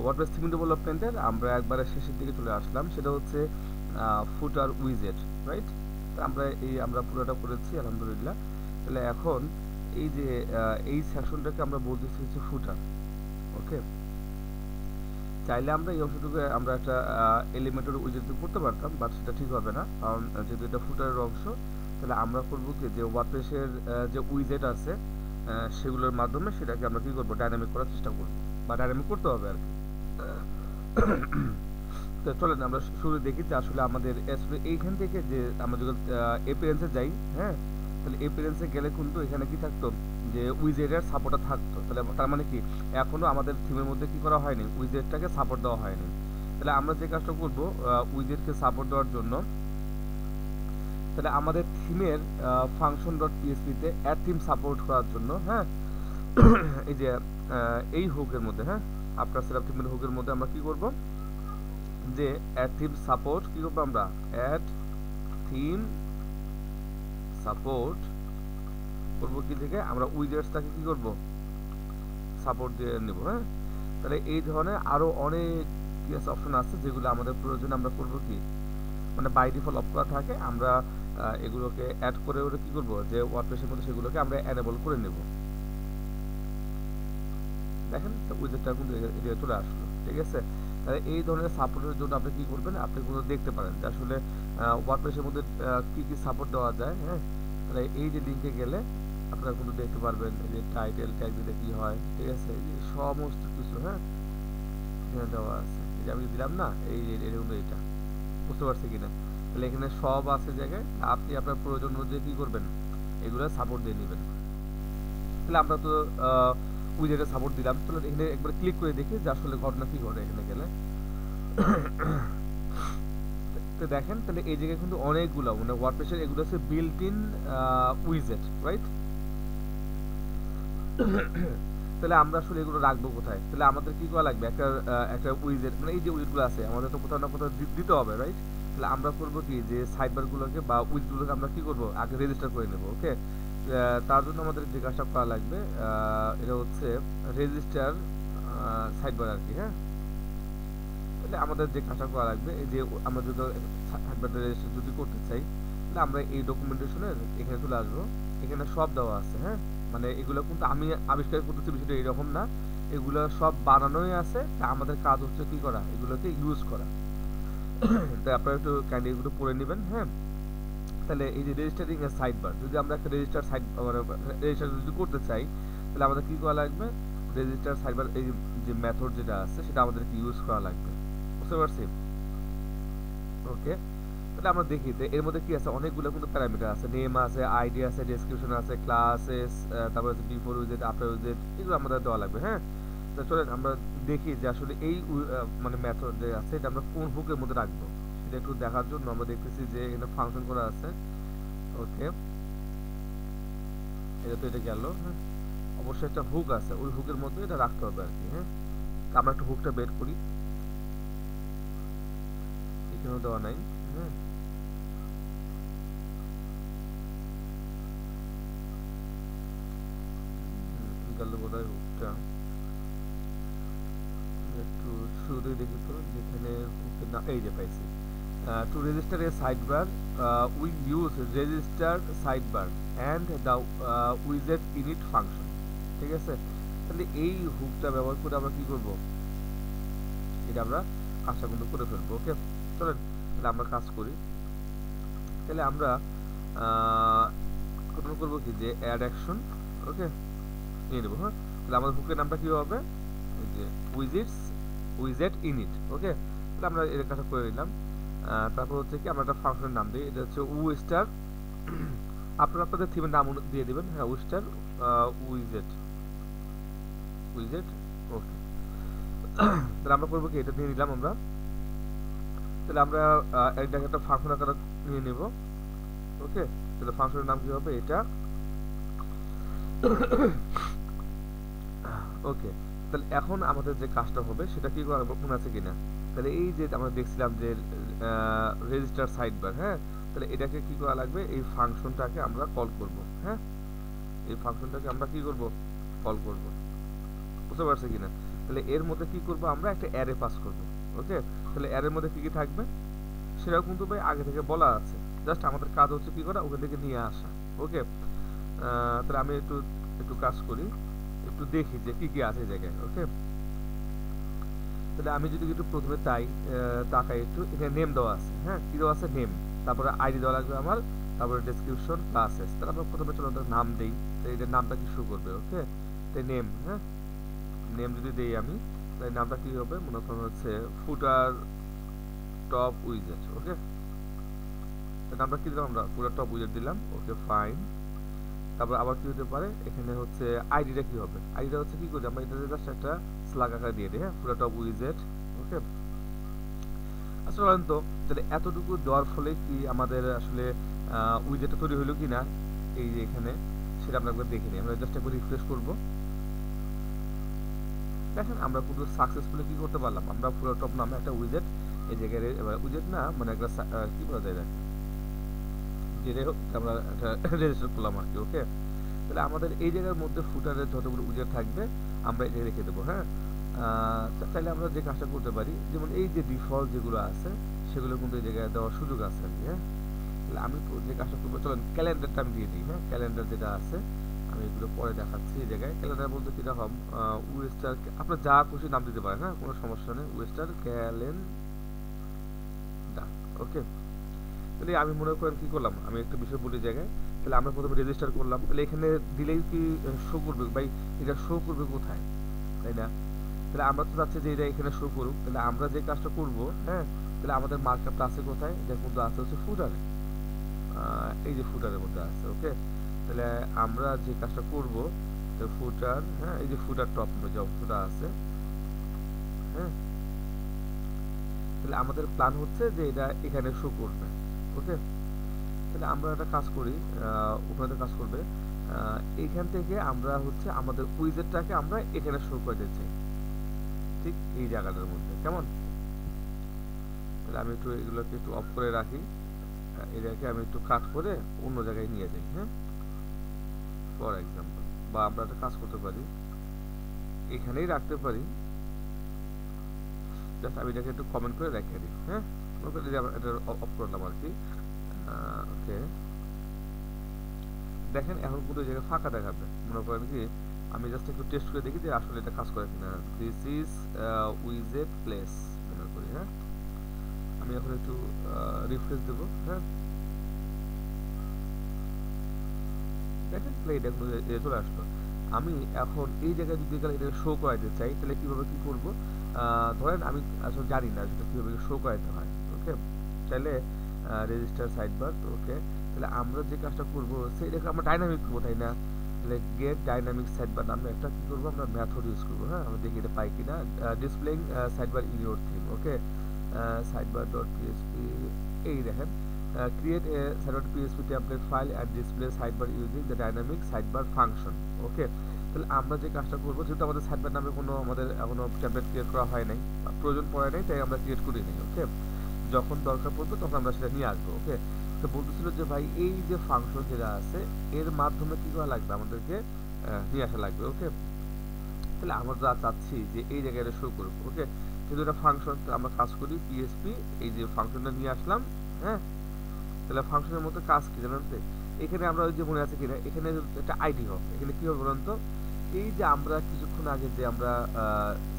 WordPress theme ডেভেলপমেন্টের আমরা একবারে শেষের দিকে চলে আসলাম, সেটা হচ্ছে ফুটার উইজেট, রাইট? আমরা পুরোটা করেছি আলহামদুলিল্লাহ। তাহলে এখন এই যে এই সেকশনটাকে আমরা বলতেছি হচ্ছে ফুটার। ওকে, চাইলে আমরা এই অংশটুকু আমরা একটা এলিমেন্টের উইজেট করতে পারতাম, বাট সেটা ঠিক হবে না, কারণ যেহেতু এটা ফুটারের অংশ। তাহলে আমরা করব কি, যে ওয়ার্ডপ্রেসের যে উইজেট আছে সেগুলোর মাধ্যমে সেটাকে আমরা কি করব, ডাইনামিক করার চেষ্টা করব, বা ডাইনামিক করতে হবে আর কি। তো চলেন আমরা শুরু দেখি যে আসলে আমাদের আসলে এইখান থেকে যে আমরা যখন এপিয়ারেন্সে যাই, হ্যাঁ, তাহলে এপিয়ারেন্সে গেলে কিন্তু এখানে কি থাকতো, যে উইজেটের সাপোর্টটা থাকতো। তাহলে তার মানে কি, এখনো আমাদের থিমের মধ্যে কি করা হয়নি, উইজেটটাকে সাপোর্ট দেওয়া হয়নি। তাহলে আমরা যে কাজটা করব, উইজেটকে সাপোর্ট দেওয়ার জন্য, তাহলে আমাদের থিমের ফাংশন ডট পিএসপিতে অ্যাড থিম সাপোর্ট করার জন্য, হ্যাঁ, এই যে এই হুকের মধ্যে, হ্যাঁ, আপনার সেটআপ থিমের হুকের মধ্যে আমরা কি করব, যে অ্যাড থিম সাপোর্ট কি করবো, আমরা অ্যাড থিম সাপোর্ট করবো কি থেকে, আমরা উইজেটসটাকে কি করব, সাপোর্ট দিয়ে নেব, হ্যাঁ। তাহলে এই ধরনের আরো অনেক অপশন আছে যেগুলো আমাদের প্রয়োজন, আমরা করব কি, মানে বাই ডিফল্ট অফ করা থাকে, আমরা এগুলোকে অ্যাড করে ওটা কি করব, যে ওয়ার্ডপ্রেসের মধ্যে সেগুলোকে আমরা এনেবল করে নেব। দেখেন উইজেটটা কিন্তু এদিকে চলে আসলো, ঠিক আছে। তাহলে এই ধরনের সাপোর্টের জন্য আপনি কি করবেন, আপনি কিন্তু দেখতে পারেন যে আসলে ওয়ার্ডপ্রেসের মধ্যে কি কি সাপোর্ট দেওয়া যায়, হ্যাঁ। তাহলে এই যে লিঙ্কে গেলে আপনারা কিন্তু দেখতে পারবেন যে টাইটেল ট্যাগ দিলে কি হয়, ঠিক আছে, এই যে সমস্ত কিছু, হ্যাঁ, এখানে দেওয়া আছে। এই যে আমি দিলাম না, এই এরকম, এটা বুঝতে পারছি কিনা। তাহলে এখানে সব আছে জায়গায়, আপনি আপনার প্রয়োজন অনুযায়ী কি করবেন, এগুলো সাপোর্ট দিয়ে নেবেন। তাহলে আমরা তো উইজেটে সাপোর্ট দিলাম, তাহলে এখানে একবার ক্লিক করে দেখি যে আসলে ঘটনা কি ঘটে এখানে গেলে। তো দেখেন, তাহলে এই জায়গায় কিন্তু অনেকগুলো, মানে ওয়ার্ডপ্রেসের এগুলো হচ্ছে বিল্ট ইন উইজেট, রাইট? তাহলে আমরা আসলে এগুলো রাখবো কোথায়, তাহলে আমাদের কি করা লাগবে, একটা উইজেট, মানে এই যে উইজেটগুলো আছে আমাদের তো কোথাও না কোথাও দিতে হবে, রাইট? তাহলে আমরা করবো কি, যে সাইডবারগুলোকে বা উইজগুলোকে আমরা কি করবো, আগে রেজিস্টার করে নেবো। ওকে, তার জন্য আমাদের যে কাজটা করা লাগবে, এটা হচ্ছে রেজিস্টার সাইডবার আর কি, হ্যাঁ। তাহলে আমাদের যে কাজটা করা লাগবে, এই যে আমরা যদি সাইডবারটা রেজিস্টার যদি করতে চাই, তাহলে আমরা এই ডকুমেন্টেশনের এখানে চলে আসবো। এখানে সব দেওয়া আছে, হ্যাঁ, মানে এগুলো কিন্তু আমি আবিষ্কার করতেছি বিষয়টা এরকম না, এগুলো সব বানানোই আছে। তা আমাদের কাজ হচ্ছে কি করা, এগুলোকে ইউজ করা। তাই আপনারা একটু কাইন্ডলি এগুলো পড়ে নেবেন, হ্যাঁ। তাহলে এই যে রেজিস্টারিং এর সাইড বার, যদি আমরা একটা রেজিস্টার সাইড মানে রেজিস্টার যদি করতে চাই, তাহলে আমাদের কি করা লাগবে, রেজিস্টার সাইড বার এই যে মেথড যেটা আছে সেটা আমাদেরকে ইউজ করা লাগবে, বুঝতে পারছি? ওকে, তাহলে আমরা দেখি যে এর মধ্যে কি আছে, অনেকগুলো কিন্তু প্যারামিটার আছে, নেম আছে, আইডি আছে, ডেসক্রিপশন আছে, ক্লাসেস, তারপর আছে বিফোর উইজেট, আফটার উইজেট, এগুলো আমাদের দেওয়া লাগবে, হ্যাঁ। তো চলেন আমরা দেখি যে আসলে এই মানে মেথড যে আছে এটা আমরা কোন হুকের মধ্যে রাখবো, সেটা একটু দেখার জন্য আমরা দেখতেছি যে এখানে ফাংশন করা আছে। ওকে, এটা তো এটা গেল, হ্যাঁ। অবশ্যই একটা হুক আছে, ওই হুকের মধ্যে এটা রাখতে হবে আর কি, হ্যাঁ। তো আমরা একটু হুকটা বের করি, এখানেও দেওয়া নাই, হ্যাঁ। গেল বোধহয় হুকটা, একটু শুরুতেই দেখি তো যেখানে হুকের না, এই যে পাইছি। To register a sidebar we use register sidebar and the উইজেট ইনিট ফাংশন, ঠিক আছে। তাহলে এই হুকটা ব্যবহার করে আমরা কি করব, এটা আমরা কাজটা কিন্তু করে ফেলবো। ওকে, চলেন তাহলে আমরা কাজ করি। তাহলে আমরা প্রথম করবো কি, যে অ্যাড অ্যাকশন, ওকে, নিয়ে নেবো, হ্যাঁ। তাহলে আমাদের হুকের নামটা কি হবে, এই যে উইজেটস, উইজেট ইনিট, ওকে। তাহলে আমরা এর কাজটা করে নিলাম। তারপর হচ্ছে কি, আমরা একটা ফাংশনের নাম দিই, এটা হচ্ছে উ স্টার। আপনারা আপনাদের থিমের নাম দিয়ে দিবেন, হ্যাঁ, উ স্টার উইজেট, উইজেট, ওকে। তাহলে আমরা করবো কি, এটা দিয়ে নিলাম আমরা। তাহলে আমরা এটাকে একটা ফাংশন আকারে নিয়ে নেব, ওকে। তাহলে ফাংশনের নাম কি হবে, এটা, ওকে। তাহলে এখন আমাদের যে কাজটা হবে সেটা কি মনে আছে কিনা, তাহলে এই যে আমরা দেখছিলাম যে রেজিস্টার সাইডবার, হ্যাঁ। তাহলে এটাকে কি করা লাগবে, এই ফাংশনটাকে আমরা কল করব, হ্যাঁ। এই ফাংশনটাকে আমরা কি করব, কল করব, বুঝতে পারছি কিনা। তাহলে এর মধ্যে কি করব, আমরা একটা অ্যারে পাস করব। ওকে, তাহলে অ্যারের মধ্যে কি কি থাকবে সেটাও কিন্তু ভাই আগে থেকে বলা আছে, জাস্ট আমাদের কাজ হচ্ছে কি করা, ওখান থেকে নিয়ে আসা। ওকে, তাহলে আমি একটু একটু কাজ করি, একটু দেখি যে কি কি আছে এই জায়গায়। ওকে, তাহলে আমি যদি একটু প্রথমে তাকাই একটু, এখানে নেম দেওয়া আছে, হ্যাঁ কি দেওয়া আছে, নেম, তারপরে আইডি দেওয়া লাগবে আমার, তারপরে ডেসক্রিপশন ক্লাসেস। তাহলে আমরা প্রথমে চলো নাম দেই, তো এটার নামটা কি শো করবে। ওকে, তাই নেম, হ্যাঁ নেম যদি দেই আমি, তাই নামটা কি হবে, মনে করেন হচ্ছে ফুটার টপ উইজেট। ওকে, তাই নামটা কি দিলাম, আমরা ফুটার টপ উইজেট দিলাম। ওকে ফাইন, তারপর আবার কি হতে পারে, এখানে হচ্ছে আইডিটা কি হবে, আইডিটা হচ্ছে কি করি আমরা, এটাতে জাস্ট একটা স্ল্যাগ আকার দিয়ে দিই, হ্যাঁ ফুটার টপ উইজেট। ওকে, আসলে বলেন তো, তাহলে এতটুকু দেওয়ার ফলে কি আমাদের আসলে উইজেটটা তৈরি হলো কি না, এই যে এখানে, সেটা আমরা একবার দেখে নিই। আমরা জাস্ট একবার রিফ্রেশ করব, দেখেন আমরা কিন্তু সাকসেসফুলি কি করতে পারলাম, আমরা পুরো টপ নামে একটা উইজেট এই জায়গায়, উইজেট না মানে একটা কি বলা যায় না, যেটা হোক আমরা একটা রেজিস্টার করলাম আর কি। ওকে, তাহলে আমাদের এই জায়গার মধ্যে ফুটারের যতগুলো উইজেট থাকবে আমরা এটা রেখে দেবো। হ্যাঁ, তাহলে আমরা যে কাজটা করতে পারি, যেমন এই যে ডিফল্ট যেগুলো আছে সেগুলো কিন্তু এই জায়গায় দেওয়ার সুযোগ আছে আর কি। হ্যাঁ, তাহলে আমি যে কাজটা করবো, চলেন ক্যালেন্ডারটা আমি দিয়ে দিই। হ্যাঁ, ক্যালেন্ডার যেটা আছে আমি এগুলো পরে দেখাচ্ছি। এই জায়গায় ক্যালেন্ডার বলতে কিটা হম, ওয়েস্টার, আপনার যা খুশি নাম দিতে পারেন, হ্যাঁ কোনো সমস্যা নেই, ওয়েস্টার ক্যালেন্ডার। ওকে, তাহলে আমি মনে করেন কি করলাম, আমি একটা বিষয় বলি জায়গায়, তাহলে আমরা প্রথমে রেজিস্টার করলাম, তাহলে এখানে দিলেই কি শো করবে ভাই, এটা শো করবে কোথায়, তাই না? তাহলে আমরা তো চাচ্ছি যে এটা এখানে শো করুক, তাহলে আমরা যে কাজটা করব, হ্যাঁ তাহলে আমাদের মার্কআপটা আছে কোথায়, এটা কিন্তু আছে হচ্ছে ফুটারে, এই যে ফুটারের মধ্যে আছে। ওকে, তাহলে আমরা যে কাজটা করব, তো ফুটার, হ্যাঁ এই যে ফুটার টপ যে অংশটা আছে, হ্যাঁ তাহলে আমাদের প্ল্যান হচ্ছে যে এটা এখানে শো করবে। ওকে, তাহলে আমরা একটা কাজ করি, ওখানে কাজ করবে, এইখান থেকে আমরা হচ্ছে আমাদের উইজেটটাকে আমরা এখানে শো করে দিচ্ছি, ঠিক এই জায়গাটার মধ্যে, কেমন? তাহলে আমি একটু এগুলোকে একটু অফ করে রাখি, এটাকে আমি একটু কাট করে অন্য জায়গায় নিয়ে যাই। হ্যাঁ, ফর এক্সাম্পল, বা আমরা একটা কাজ করতে পারি, এখানেই রাখতে পারি, জাস্ট আমি এটাকে একটু কমেন্ট করে রেখে দিই। হ্যাঁ, এটা অফ করলাম আর কি। ওকে, দেখেন এখন কিন্তু এই জায়গায় ফাঁকা দেখাবে, মনে করেন কি আমি জাস্ট একটু টেস্ট করে দেখি যে আসলে এটা কাজ করে কিনা। দিস ইজ উইজেট প্লেস মনে করি। হ্যাঁ, আমি এখন একটু রিফ্রেশ দেব। হ্যাঁ, দেখেন প্লেটা কিন্তু চলে আসলো। আমি এখন এই জায়গায় যদি এটা শো করাইতে চাই, তাহলে কিভাবে কি করব, ধরেন আমি আসলে জানি না সেটা কিভাবে শো করাইতে হয়। ওকে, তাহলে রেজিস্টার সাইডবার। ওকে, তাহলে আমরা যে কাজটা করব সেটাকে আমরা ডাইনামিক করবো, তাই না? তাহলে গেট ডাইনামিক সাইডবার নামে একটা কি করবো, আমরা মেথড ইউজ করবো। হ্যাঁ, আমরা দেখি এটা পাই কিনা, displaying sidebar in your theme. Okay, sidebar dot PSP, এই দেখেন, create a sidebar.php template file and display sidebar using the dynamic sidebar function. ওকে, তাহলে আমরা যে কাজটা করবো, যেহেতু আমাদের সাইডবার নামে কোনো আমাদের এখনো টেমপ্লেট ক্রিয়েট করা হয় নাই, প্রয়োজন পড়ে নাই, তাই আমরা ক্রিয়েট করি নাই। ওকে, যখন দরকার পড়বে তখন আমরা সেটা নিয়ে আসবো। ওকে, তো বলতেছিল যে ভাই এই যে ফাংশন যেটা আছে এর মাধ্যমে কি করা লাগবে, আমাদেরকে নিয়ে আসা লাগবে। ওকে, তাহলে আমরা যা চাচ্ছি যে এই জায়গায় শো করবো। ওকে, যেহেতু এটা ফাংশন, আমরা কাজ করি পিএসপি, এই যে ফাংশনটা নিয়ে আসলাম। হ্যাঁ, তাহলে ফাংশনের মধ্যে কাজ কি জানেন তো, এখানে আমরা ওই যে মনে আছে কিনা, এখানে একটা আইডি হবে, এখানে কি হবে বলুন তো, এই যে আমরা কিছুক্ষণ আগে যে আমরা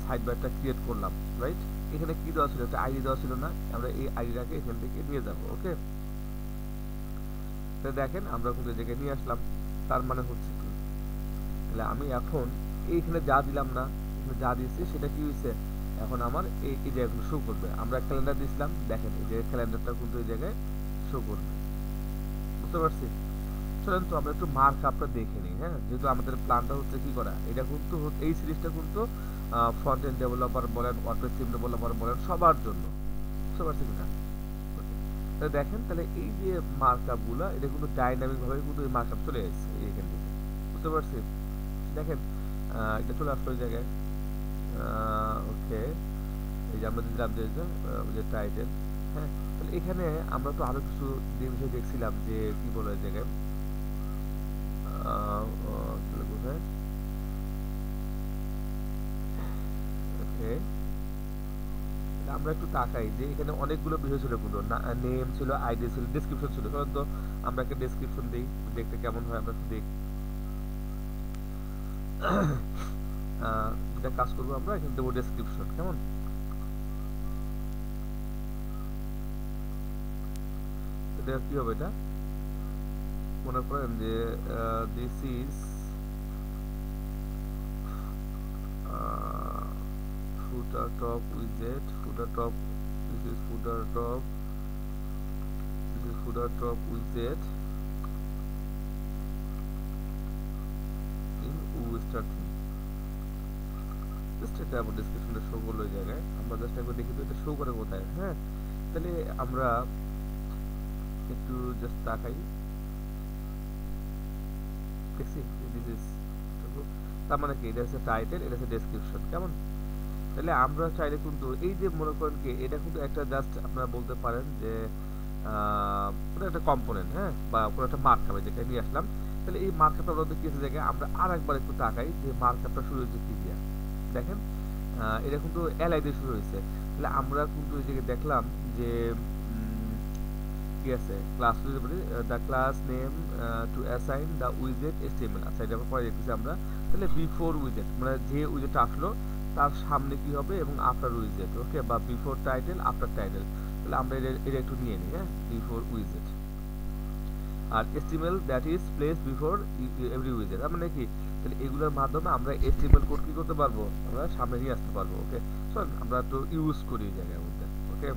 সাইডবারটা ক্রিয়েট করলাম, রাইট, এখানে কি দেওয়া ছিল, একটা আইডি দেওয়া ছিল না, আমরা এই আইডিটাকে এখান থেকে নিয়ে যাব। ওকে, তো দেখেন আমরা কিন্তু এই জায়গায় নিয়ে আসলাম, তার মানে হচ্ছে কি, তাহলে আমি এখন এইখানে যা দিলাম না, এখানে যা দিয়েছি সেটা কি হয়েছে, এখন আমার এই জায়গাগুলো শো করবে। আমরা ক্যালেন্ডার দিয়েছিলাম, দেখেন এই যে ক্যালেন্ডারটা কিন্তু এই জায়গায় শো করবে। বুঝতে পারছি? চলেন তো আমরা একটু মার্ক আপটা দেখে নিই। হ্যাঁ, যেহেতু আমাদের প্ল্যানটা হচ্ছে কি করা, এটা কিন্তু এই সিরিজটা কিন্তু ফ্রন্ট এন্ড ডেভেলপার বলেন, ওয়ার্ডপ্রেস থিম ডেভেলপার বলেন, সবার জন্য। বুঝতে পারছি কিনা? তাহলে দেখেন, তাহলে এই যে মার্ক আপগুলো, এটা কিন্তু ডাইনামিক ভাবে কিন্তু এই মার্ক আপ চলে এসেছে এইখান থেকে। বুঝতে পারছি? দেখেন এটা চলে আসলো এই জায়গায়। ওকে, এই যে আমরা দিলাম যে টাইটেল। হ্যাঁ, তাহলে এখানে আমরা তো আরো কিছু যে বিষয় দেখছিলাম, যে কি বলে এই জায়গায়, কোথায়, ওকে, আমরা একটু তাকাই যে এখানে অনেকগুলো বিষয় ছিল, কিন্তু নেম ছিল, আইডি ছিল, ডেসক্রিপশন ছিল। কারণ তো আমরা একটা ডেসক্রিপশন দিই, দেখতে কেমন হয় আমরা একটু দেখি। যেটা কাজ করবো আমরা এখানে দেবো ডেসক্রিপশন, কেমন? এটা কি হবে? এটা মনে করেন যে this is footer top widget, footer top, this is footer top, this is footer top widget in Wooster theme. Just এটা আমার ডেসক্রিপশনটা শো করলো এই জায়গায়, আমরা জাস্ট একবার দেখি তো এটা শো করে কোথায়। হ্যাঁ, তাহলে আমরা একটু জাস্ট তাকাই, দেখছি দিস ইজ, তার মানে কি এটা হচ্ছে টাইটেল, এটা হচ্ছে ডেসক্রিপশন, কেমন? তাহলে আমরা চাইলে কিন্তু এই যে মনে করেন কি এটা কিন্তু একটা জাস্ট আপনারা বলতে পারেন যে কোনো একটা কম্পোনেন্ট, হ্যাঁ, বা কোনো একটা মার্কআপ যেটা নিয়ে আসলাম। তাহলে এই মার্কআপটা বলতে কি জায়গায় আমরা আরেকবার একটু তাকাই যে মার্কআপটা শুরু হয়েছে কি দিয়া। দেখেন এটা কিন্তু এলআই দিয়ে শুরু হয়েছে। তাহলে আমরা কিন্তু এই জায়গায় দেখলাম যে কি আছে, ক্লাস যদি বলি the class name to assign the উইজেট এচটিএমএল। আচ্ছা, এটা পরে দেখতেছি আমরা। তাহলে বিফোর উইজেট মানে যে উইজেটটা আসলো তার সামনে কি হবে, এবং আফটার উইজেট, ওকে, বা বিফোর টাইটেল আফটার টাইটেল। তাহলে আমরা এটা একটু নিয়ে নিই, হ্যাঁ, বিফোর উইজেট। আর HTML that is place before every উইজেট, তার মানে কি তাহলে এগুলোর মাধ্যমে আমরা এচটিএমএল কোড কি করতে পারবো, আমরা সামনে নিয়ে আসতে পারবো। ওকে, চল আমরা একটু ইউজ করি এই জায়গার মধ্যে। ওকে,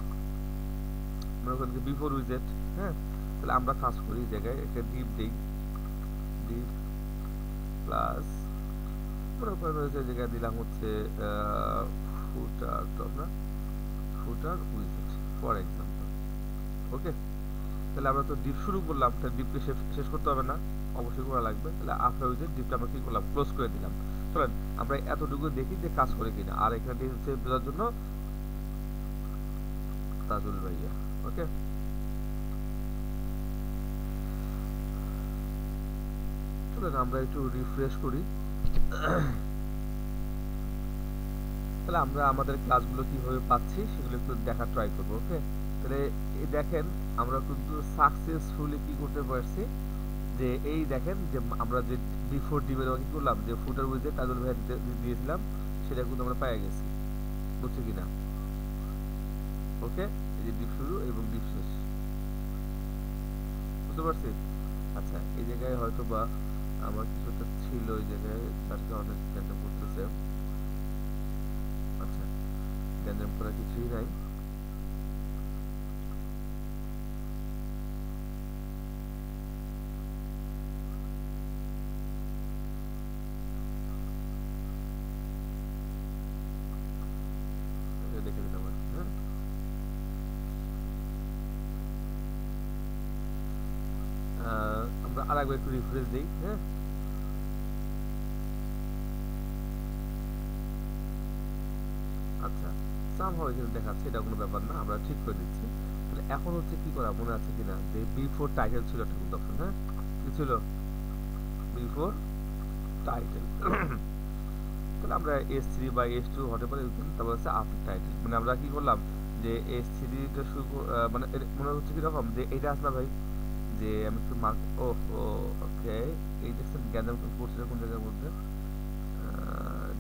মনে করেন কি বিফোর উইজেট, হ্যাঁ, তাহলে আমরা কাজ করি এই জায়গায় একটা ডিপ দিই, ডিপ প্লাস মনে করেন হচ্ছে জায়গায় দিলাম হচ্ছে ফুটার, তো আমরা ফুটার উইজেট ফর এক্সাম্পল। ওকে, তাহলে আমরা তো ডিপ শুরু করলাম, তাহলে ডিপকে শেষ করতে হবে না, অবশ্যই করা লাগবে। তাহলে আফটার উইজেট ডিপটা আমরা কি করলাম, ক্লোজ করে দিলাম। চলেন আমরা এতটুকু দেখি যে কাজ করে কিনা। আর এখানে হচ্ছে বোঝার জন্য তাজুল ভাইয়া। ওকে, চলেন আমরা একটু রিফ্রেশ করি। তাহলে আমরা আমাদের ক্লাসগুলো কিভাবে পাচ্ছি সেগুলো একটু দেখার ট্রাই করবো। ওকে, তাহলে এই দেখেন আমরা কিন্তু সাকসেসফুলি কি করতে পারছি, যে এই দেখেন যে আমরা যে বিফোর ডিপের কি করলাম, যে ফুটার উইজেট তাজুল ভাই দিয়েছিলাম সেটা কিন্তু আমরা পেয়ে গেছি, বুঝছি কিনা? ওকে, এই যে ডিপ শুরু এবং ডিপ শেষ, বুঝতে পারছি? আচ্ছা, এই জায়গায় হয়তো বা আমার কিছুটা ছিল ওই জায়গায়, যার কারণে স্ক্যানটা করতেছে। আচ্ছা, গ্যাঞ্জাম করা কিছুই নাই। দেখে দিলাম আর কি, হ্যাঁ। আমরা আরেকবার একটু রিফ্রেশ দিই, হ্যাঁ। আচ্ছা, সামহাউ এখানে দেখাচ্ছে, এটা কোনো ব্যাপার না, আমরা ঠিক করে দিচ্ছি। তাহলে এখন হচ্ছে কি করা, মনে আছে কিনা যে বিফোর টাইটেল ছিল একটা কিন্তু অপশন, হ্যাঁ, কি ছিল, বিফোর টাইটেল। তাহলে আমরা S3 বা S2 হতে পারে, তারপর হচ্ছে আফটার টাইটেল। মানে আমরা কি করলাম যে S3 টা শুরু মানে মনে হচ্ছে কি রকম যে এটা আসলে ভাই যে আমি একটু মার্ক, ও ওকে, এই দেখছেন গ্যাঞ্জাম করছে কোন জায়গার মধ্যে,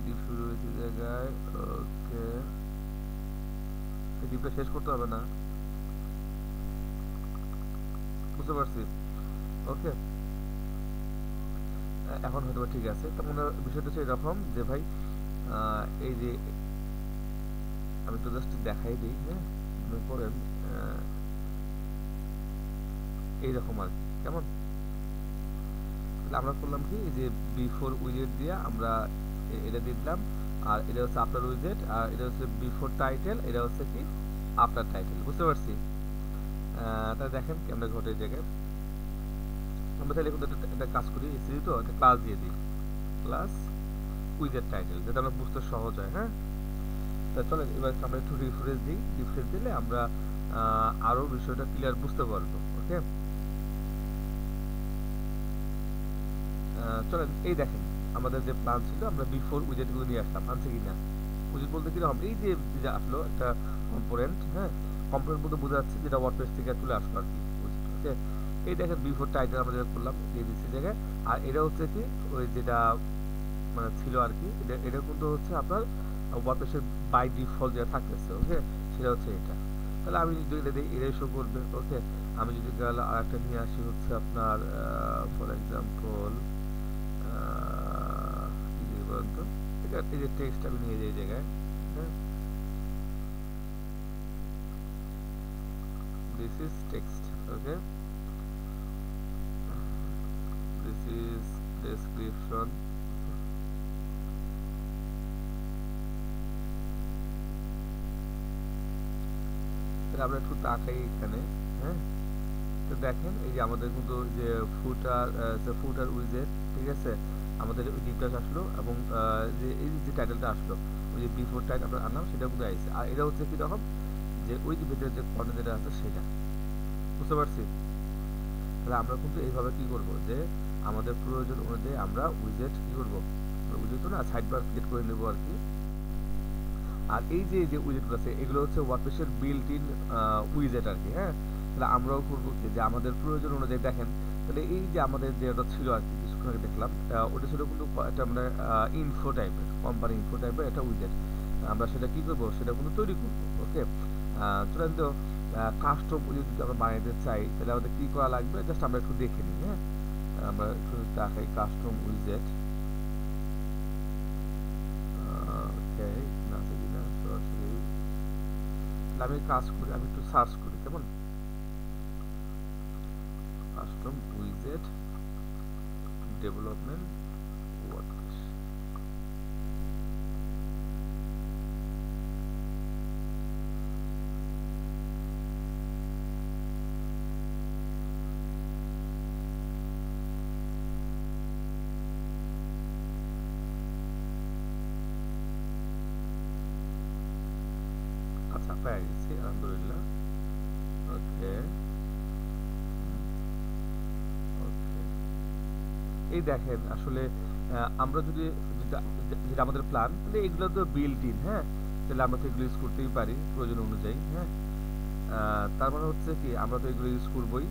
ডিপ শুরু হয়েছে জায়গায়। ওকে, ডিপটা শেষ করতে হবে না, বুঝতে পারছি। ওকে, এখন হয়তো ঠিক আছে। তার মানে বিষয়টা হচ্ছে এরকম যে ভাই এই যে আমি তো জাস্ট দেখাই দিই, হ্যাঁ, মনে করেন এইরকম আর কি, কেমন? তাহলে আমরা করলাম কি, এই যে বিফোর উইজেট দিয়ে আমরা এটা দিয়ে দিলাম, আর এটা হচ্ছে আফটার উইজেট, আর এটা হচ্ছে বিফোর টাইটেল, এটা হচ্ছে কি আফটার টাইটেল, বুঝতে পারছি? তাহলে দেখেন কেমন ঘটে এই জায়গায়। আমরা তাহলে কিন্তু একটা কাজ করি, এসিডি তো একটা ক্লাস দিয়ে দিই, ক্লাস উইজেট টাইটেল, যাতে আমরা বুঝতে সহজ হয়। হ্যাঁ, তা চলেন এবার আমরা একটু রিফ্রেশ দিই, রিফ্রেশ দিলে আমরা আরো বিষয়টা ক্লিয়ার বুঝতে পারবো। ওকে, চলেন এই দেখেন আমাদের যে প্ল্যান ছিল, আমরা বিফোর উইজেট গুলো নিয়ে আসলাম, আনছে কিনা? উইজেট বলতে কিরকম, এই যে যে আসলো একটা কম্পোনেন্ট, হ্যাঁ, কম্পোনেন্ট বলতে বোঝা যাচ্ছে যেটা ওয়ার্ডপ্রেস থেকে চলে আসলো আর কি। ওকে, এই দেখেন বিফোর টাইটেল আমরা যেটা করলাম এই দিচ্ছি জায়গায়, আর এটা হচ্ছে কি ওই যেটা মানে ছিল আর কি, এটা কিন্তু হচ্ছে আপনার ওয়ার্ডপ্রেসের বাই ডিফল্ট যেটা থাকতেছে, ওকে, সেটা হচ্ছে এটা। তাহলে আমি যদি এটা দিই এটাই শো করবে, ওকে। আমি যদি গেলে আর একটা নিয়ে আসি হচ্ছে আপনার ফর এক্সাম্পল কি দিয়ে বলেন তো, ঠিক আছে, এই যে টেক্সট আমি নিয়ে যাই এই জায়গায়, হ্যাঁ, this is text, okay, this is description, তাহলে আমরা একটু তাকাই এখানে, হ্যাঁ, তো দেখেন এই যে আমাদের কিন্তু যে ফুটার উইজেট, ঠিক আছে, আমাদের ওই ডিপটা আসলো এবং যে এই যে টাইটেলটা আসলো ওই যে বিফোর টাইট আমরা আনলাম সেটা কিন্তু আইছে, আর এটা হচ্ছে কি রকম যে ওই যে ভিতরে যে কর্নার যেটা আছে সেটা, বুঝতে পারছি। তাহলে আমরা কিন্তু এইভাবে কি করব যে আমাদের প্রয়োজন অনুযায়ী আমরা উইজেট কি করব, উইজেট তো না সাইড বার ক্রিয়েট করে নেব আর কি। আর এই যে যে উইজেটগুলো আছে এগুলো হচ্ছে ওয়ার্ডপ্রেসের বিল্ট ইন উইজেট আর কি, হ্যাঁ। তাহলে আমরাও করবো কি যে আমাদের প্রয়োজন অনুযায়ী দেখেন, তাহলে এই যে আমাদের যেটা ছিল আর কি কিছুক্ষণ আগে দেখলাম, ওটা ছিল কিন্তু একটা আমরা ইনফো টাইপের, কোম্পানি ইনফো টাইপের একটা উইজেট, আমরা সেটা কি করব সেটা কিন্তু তৈরি করবো, ওকে। চলেন তো কাস্টম উইজেট যদি আমরা বানাইতে চাই তাহলে আমাদের কি করা লাগবে, জাস্ট আমরা একটু দেখে নিই, হ্যাঁ। আমরা একটু দেখাই কাস্টম উইজেট, ওকে, না কিনা সরাসরি, আমি কাজ করি, আমি একটু সার্চ করি কেমন, কাস্টম উইজেট ডেভেলপমেন্ট ওয়ার্ডপ্রেস, আচ্ছা পেয়ে গেছি আলহামদুলিল্লাহ, ওকে, ওকে। এই দেখেন আসলে আমরা যদি যেটা আমাদের প্ল্যান, তাহলে এগুলো তো বিল্ট ইন, হ্যাঁ, তাহলে আমরা তো এগুলো ইউজ করতেই পারি প্রয়োজন অনুযায়ী, হ্যাঁ। তার মানে হচ্ছে কি আমরা তো এগুলো ইউজ করবোই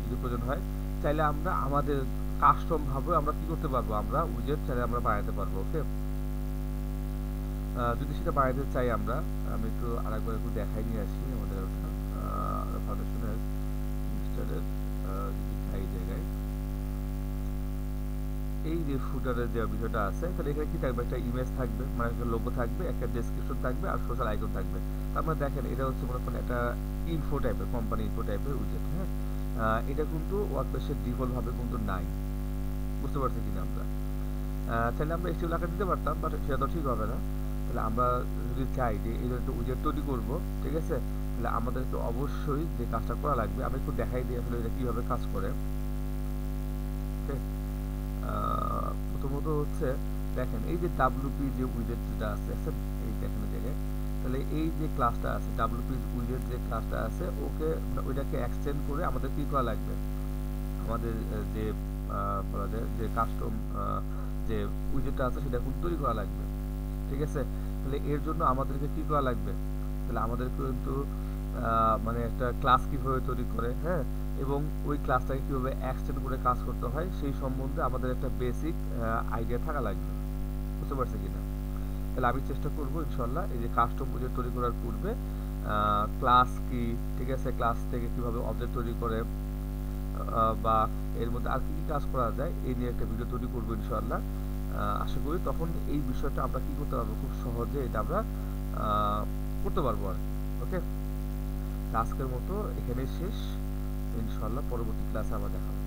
যদি প্রয়োজন হয়, চাইলে আমরা আমাদের কাস্টম ভাবে আমরা কি করতে পারবো, আমরা উইজেট চাইলে আমরা বানাতে পারবো, ওকে। যদি সেটা বানাতে চাই আমরা, আমি একটু আরেকবার একটু দেখাই নিয়ে আসি আমাদের ওটা ফাউন্ডেশনের ইনস্টালের, যদি চাই জায়গায় এই যে ফুটারের যে বিষয়টা আছে, তাহলে এখানে কি থাকবে, একটা ইমেজ থাকবে, মানে একটা লোগো থাকবে, একটা ডেসক্রিপশন থাকবে আর সোশ্যাল আইকন থাকবে। তার মানে দেখেন এটা হচ্ছে মনে করেন একটা ইনফো টাইপের, কোম্পানি ইনফো টাইপের উইজেট, হ্যাঁ। এটা কিন্তু ওয়ার্ডপ্রেসের ডিফল্ট ভাবে কিন্তু নাই, বুঝতে পারছি কিনা আমরা। চাইলে আমরা এইচটিএমএল আকারে দিতে পারতাম, বাট সেটা তো ঠিক হবে না। তাহলে আমরা যদি চাই যে এই একটা উইজেট তৈরি করব, ঠিক আছে, তাহলে আমাদেরকে অবশ্যই যে কাজটা করা লাগবে, আমি একটু দেখাই দিই আসলে এটা কিভাবে কাজ করে, ওকে। প্রথমত হচ্ছে দেখেন এই যে ডাব্লিউপি যে উইজেট যেটা আছে, এই দেখেন জায়গায়, তাহলে এই যে ক্লাসটা আছে ডাব্লিউপি উইজেট যে ক্লাসটা আছে ওকে, ওইটাকে এক্সটেন্ড করে আমাদের কি করা লাগবে, আমাদের যে বলা যায় যে কাস্টম যে উইজেটটা আছে সেটা কিন্তু তৈরি করা লাগবে, ঠিক আছে। তাহলে এর জন্য আমাদেরকে কি করা লাগবে, তাহলে আমাদের কিন্তু মানে একটা ক্লাস কিভাবে তৈরি করে, হ্যাঁ, এবং ওই ক্লাসটাকে কিভাবে এক্সটেন্ড করে কাজ করতে হয় সেই সম্বন্ধে আমাদের একটা বেসিক আইডিয়া থাকা লাগবে, বুঝতে পারছি কিনা। তাহলে আমি চেষ্টা করবো ইনশাল্লাহ এই যে কাস্টম উইজেট তৈরি করার পূর্বে ক্লাস কি, ঠিক আছে, ক্লাস থেকে কিভাবে অবজেক্ট তৈরি করে বা এর মধ্যে আর কি কি কাজ করা যায় এই নিয়ে একটা ভিডিও তৈরি করবো ইনশাল্লাহ। আশা করি তখন এই বিষয়টা আমরা কি করতে পারবো, খুব সহজে এটা আমরা করতে পারবো আর কি, ওকে। আজকের মতো এখানেই শেষ, ইনশাল্লাহ পরবর্তী ক্লাসে আবার দেখা হবে।